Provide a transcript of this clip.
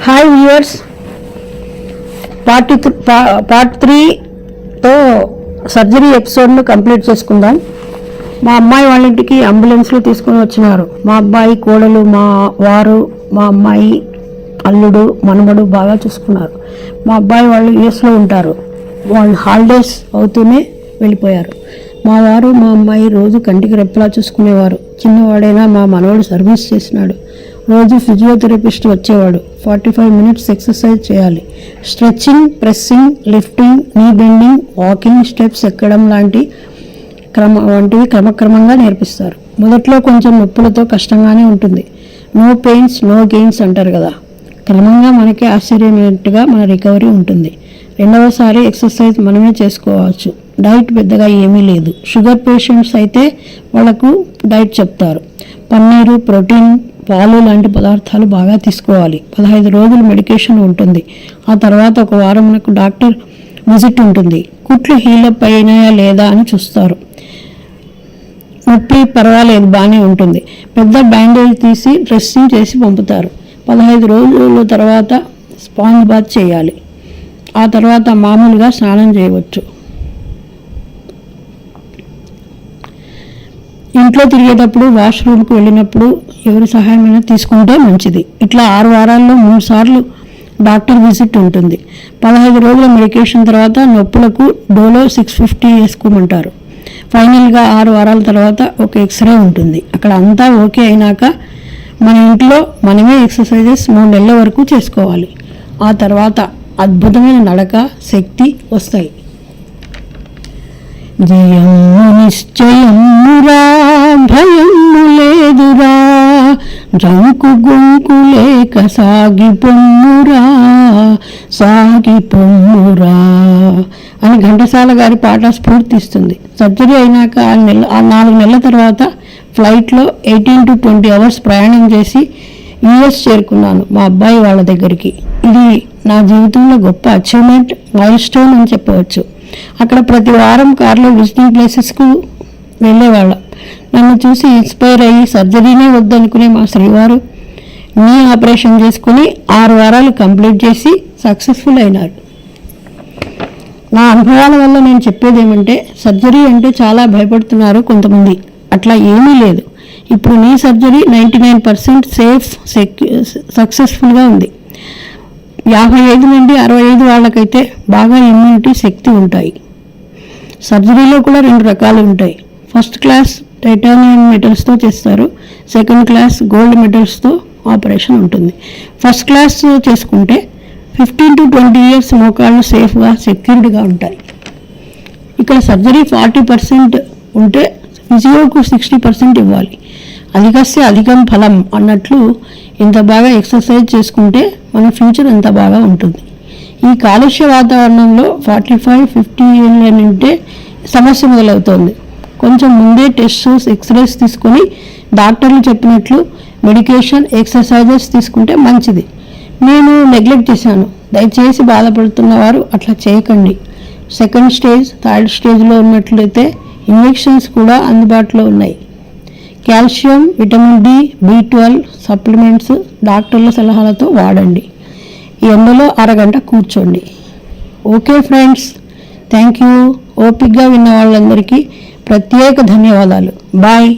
Hi viewers, part 3తో surgery ఎపిసోడ్ను complete చేసుకుందాం. మా అమ్మాయి వాళ్ళ ఇంటికి అంబులెన్స్లో తీసుకొని వచ్చినారు. మా అబ్బాయి, కోడలు, మా వారు, మా అమ్మాయి, అల్లుడు, మనమడు బాగా చూసుకున్నారు. మా అబ్బాయి వాళ్ళు యూఎస్లో ఉంటారు. వాళ్ళు హాలిడేస్ అవుతూనే వెళ్ళిపోయారు. మా వారు, మా అమ్మాయి రోజు కంటికి రెప్పలా చూసుకునేవారు. చిన్నవాడైనా మా మనవడు సర్వీస్ చేసినాడు. రోజు ఫిజియోథెరపిస్ట్ వచ్చేవాడు. 45 minutes ఎక్సర్సైజ్ చేయాలి. స్ట్రెచ్చింగ్, ప్రెస్సింగ్, లిఫ్టింగ్, నీ బెండింగ్, వాకింగ్, స్టెప్స్ ఎక్కడం వంటివి క్రమక్రమంగా నేర్పిస్తారు. మొదట్లో కొంచెం నొప్పులతో కష్టంగానే ఉంటుంది. నో పెయిన్స్ నో గెయిన్స్ అంటారు కదా. క్రమంగా మనకే ఆశ్చర్యమైనట్టుగా మన రికవరీ ఉంటుంది. రెండవసారి ఎక్సర్సైజ్ మనమే చేసుకోవచ్చు. డైట్ పెద్దగా ఏమీ లేదు. షుగర్ పేషెంట్స్ అయితే వాళ్ళకు డైట్ చెప్తారు. పన్నీరు, ప్రోటీన్, పాలు లాంటి పదార్థాలు బాగా తీసుకోవాలి. 15 రోజులు మెడికేషన్ ఉంటుంది. ఆ తర్వాత ఒక వారం మనకు డాక్టర్ విజిట్ ఉంటుంది. కుట్లు హీలప్ అయినాయా లేదా అని చూస్తారు. నొప్పి పర్వాలేదు, బాగానే ఉంటుంది. పెద్ద బ్యాండేజ్ తీసి డ్రెస్సింగ్ చేసి పంపుతారు. 15 రోజుల తర్వాత స్పాంజ్ బాత్ చేయాలి. ఆ తర్వాత మామూలుగా స్నానం చేయవచ్చు. ఇంట్లో తిరిగేటప్పుడు, వాష్రూమ్కి వెళ్ళినప్పుడు ఎవరి సహాయమైనా తీసుకుంటే మంచిది. ఇట్లా 6 వారాల్లో 3 సార్లు డాక్టర్ విజిట్ ఉంటుంది. 15 రోజుల మెడికేషన్ తర్వాత నొప్పులకు డోలో 650 వేసుకోమంటారు. ఫైనల్గా 6 వారాల తర్వాత ఒక ఎక్స్రే ఉంటుంది. అక్కడ అంతా ఓకే అయినాక మన ఇంట్లో మనమే ఎక్సర్సైజెస్ 3 నెలల వరకు చేసుకోవాలి. ఆ తర్వాత అద్భుతమైన నడక, శక్తి వస్తాయి. జయము నిశ్చయమురా, భయము లేదురా, జంకు గొంకు లేక సాగి పొమ్మురా అని ఘంటసాల గారి పాట స్ఫూర్తిస్తుంది. సర్జరీ అయినాక 4 నెలల తర్వాత ఫ్లైట్లో 18 to 20 hours ప్రయాణం చేసి యూఎస్ చేరుకున్నాను మా అబ్బాయి వాళ్ళ దగ్గరికి. ఇది నా జీవితంలో గొప్ప అచీవ్మెంట్, మైల్ స్టోన్ అని చెప్పవచ్చు. అక్కడ ప్రతి వారం కారులో విజిటింగ్ ప్లేసెస్కు వెళ్ళేవాళ్ళం. నన్ను చూసి ఇన్స్పైర్ అయ్యి సర్జరీనే వద్దనుకునే మా శ్రీవారు నీ ఆపరేషన్ చేసుకుని 6 వారాలు కంప్లీట్ చేసి సక్సెస్ఫుల్ అయినారు. నా అనుభవాల వల్ల నేను చెప్పేది ఏమంటే, సర్జరీ అంటే చాలా భయపడుతున్నారు కొంతమంది. అట్లా ఏమీ లేదు. ఇప్పుడు నీ సర్జరీ 99% సేఫ్, సక్సెస్ఫుల్గా ఉంది. 55 నుండి 65 వాళ్ళకైతే బాగా ఇమ్యూనిటీ శక్తి ఉంటాయి. సర్జరీలో కూడా 2 రకాలు ఉంటాయి. ఫస్ట్ క్లాస్ టైటానియం మెటల్స్తో చేస్తారు. సెకండ్ క్లాస్ గోల్డ్ మెటల్స్తో ఆపరేషన్ ఉంటుంది. ఫస్ట్ క్లాస్ చేసుకుంటే 15 to 20 years మోకాళ్ళు సేఫ్గా, సెక్యూర్డ్గా ఉంటాయి. ఇక్కడ సర్జరీ 40% ఉంటే ఫిజియోకు 60% ఇవ్వాలి. అధికస్య అధికం ఫలం అన్నట్లు ఇంత బాగా ఎక్సర్సైజ్ చేసుకుంటే మన ఫ్యూచర్ ఎంత బాగా ఉంటుంది. ఈ కాలుష్య వాతావరణంలో 45-50 ఏళ్ళ నుండే సమస్య మొదలవుతోంది. కొంచెం ముందే టెస్ట్స్, ఎక్స్రేస్ తీసుకొని డాక్టర్లు చెప్పినట్లు మెడికేషన్, ఎక్సర్సైజెస్ తీసుకుంటే మంచిది. నేను నెగ్లెక్ట్ చేశాను. దయచేసి బాధపడుతున్న వారు అట్లా చేయకండి. సెకండ్ స్టేజ్, థర్డ్ స్టేజ్లో ఉన్నట్లయితే ఇంజెక్షన్స్ కూడా అందుబాటులో ఉన్నాయి. Calcium, vitamin D, B12 supplements డాక్టర్ల సలహాలతో వాడండి. ఈ ఎండలో అరగంట కూర్చోండి. Okay friends, thank you. ఓపికగా విన్న వాళ్ళందరికీ ప్రత్యేక ధన్యవాదాలు. బాయ్.